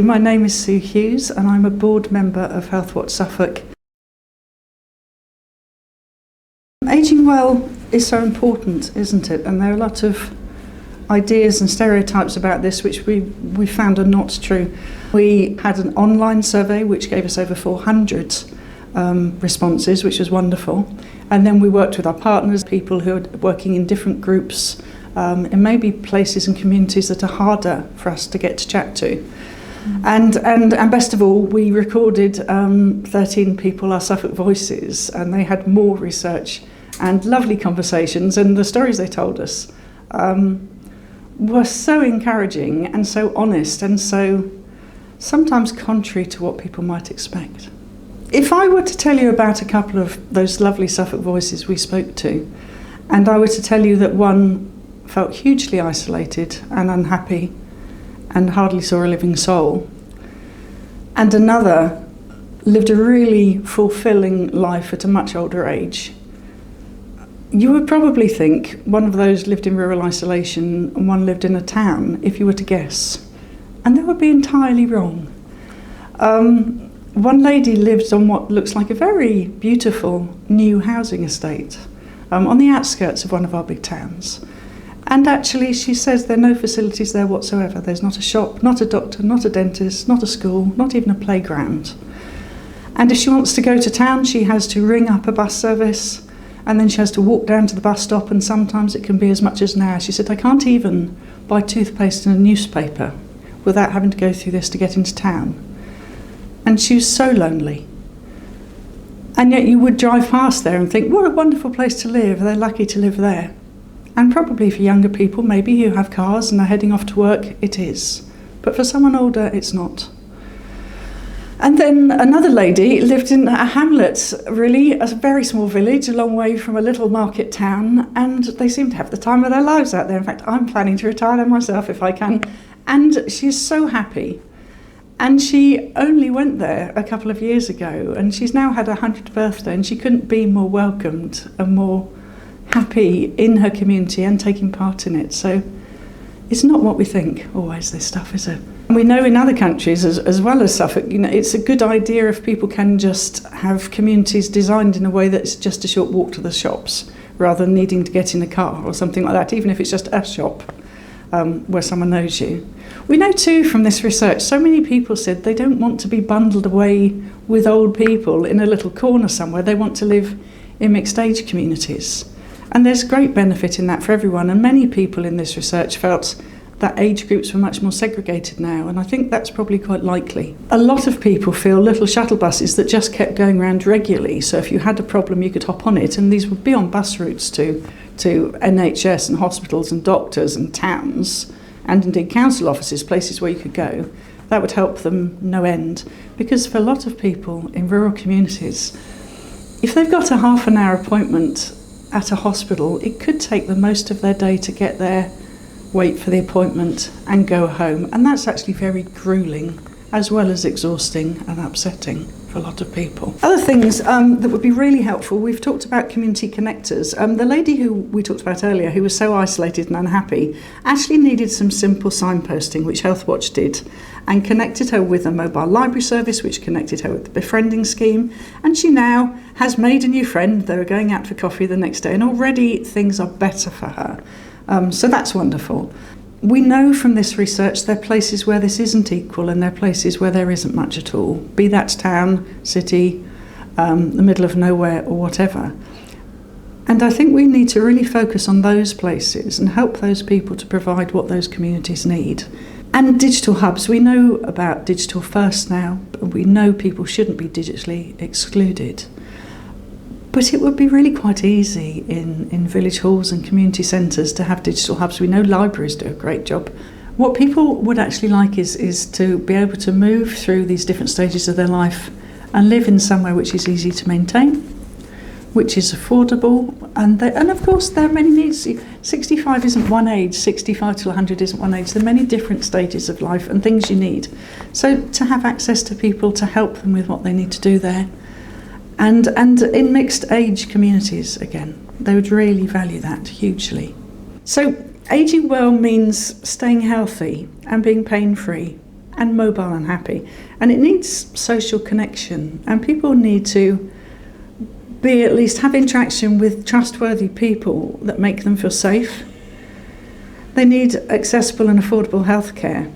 My name is Sue Hughes and I'm a board member of Healthwatch Suffolk. Ageing well is so important, isn't it? And there are a lot of ideas and stereotypes about this which we found are not true. We had an online survey which gave us over 400 responses, which was wonderful. And then we worked with our partners, people who are working in different groups, in maybe places and communities that are harder for us to get to chat to. And best of all, we recorded 13 people, our Suffolk voices, and they had more research and lovely conversations, and the stories they told us were so encouraging and so honest and so sometimes contrary to what people might expect. If I were to tell you about a couple of those lovely Suffolk voices we spoke to, and I were to tell you that one felt hugely isolated and unhappy and hardly saw a living soul, and another lived a really fulfilling life at a much older age, you would probably think one of those lived in rural isolation and one lived in a town, if you were to guess. And that would be entirely wrong. One lady lives on what looks like a very beautiful new housing estate on the outskirts of one of our big towns. And actually, she says there are no facilities there whatsoever. There's not a shop, not a doctor, not a dentist, not a school, not even a playground. And if she wants to go to town, she has to ring up a bus service, and then she has to walk down to the bus stop, and sometimes it can be as much as an hour. She said, I can't even buy toothpaste and a newspaper without having to go through this to get into town. And she was so lonely. And yet you would drive past there and think, what a wonderful place to live. They're lucky to live there. And probably for younger people, maybe who have cars and are heading off to work, it is. But for someone older, it's not. And then another lady lived in a hamlet, really, a very small village, a long way from a little market town, and they seem to have the time of their lives out there. In fact, I'm planning to retire there myself if I can. And she's so happy. And she only went there a couple of years ago, and she's now had her 100th birthday, and she couldn't be more welcomed and more happy in her community and taking part in it. So it's not what we think always, this stuff, is it? And we know in other countries as well as Suffolk, it's a good idea if people can just have communities designed in a way that's just a short walk to the shops rather than needing to get in a car or something like that, even if it's just a shop where someone knows you. We know too from this research, so many people said they don't want to be bundled away with old people in a little corner somewhere. They want to live in mixed age communities. And there's great benefit in that for everyone, and many people in this research felt that age groups were much more segregated now, and I think that's probably quite likely. A lot of people feel little shuttle buses that just kept going around regularly, so if you had a problem you could hop on it, and these would be on bus routes to NHS and hospitals and doctors and towns, and indeed council offices, places where you could go. That would help them no end, because for a lot of people in rural communities, if they've got a half an hour appointment at a hospital, it could take them most of their day to get there, wait for the appointment and go home. And that's actually very gruelling as well as exhausting and upsetting for a lot of people. Other things that would be really helpful, we've talked about community connectors. The lady who we talked about earlier, who was so isolated and unhappy, actually needed some simple signposting, which Healthwatch did, and connected her with a mobile library service, which connected her with the befriending scheme. And she now has made a new friend. They were going out for coffee the next day, and already things are better for her. So that's wonderful. We know from this research there are places where this isn't equal, and there are places where there isn't much at all, be that town, city, the middle of nowhere or whatever. And I think we need to really focus on those places and help those people to provide what those communities need. And digital hubs, we know about digital first now, but we know people shouldn't be digitally excluded. But it would be really quite easy in village halls and community centres to have digital hubs. We know libraries do a great job. What people would actually like is to be able to move through these different stages of their life and live in somewhere which is easy to maintain, which is affordable, and of course there are many needs. 65 isn't one age, 65 to 100 isn't one age. There are many different stages of life and things you need. So to have access to people to help them with what they need to do there. And in mixed age communities, again, they would really value that hugely. So ageing well means staying healthy and being pain-free and mobile and happy. And it needs social connection, and people need to at least have interaction with trustworthy people that make them feel safe. They need accessible and affordable healthcare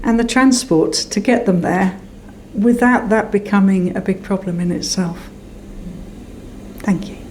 and the transport to get them there without that becoming a big problem in itself. Thank you.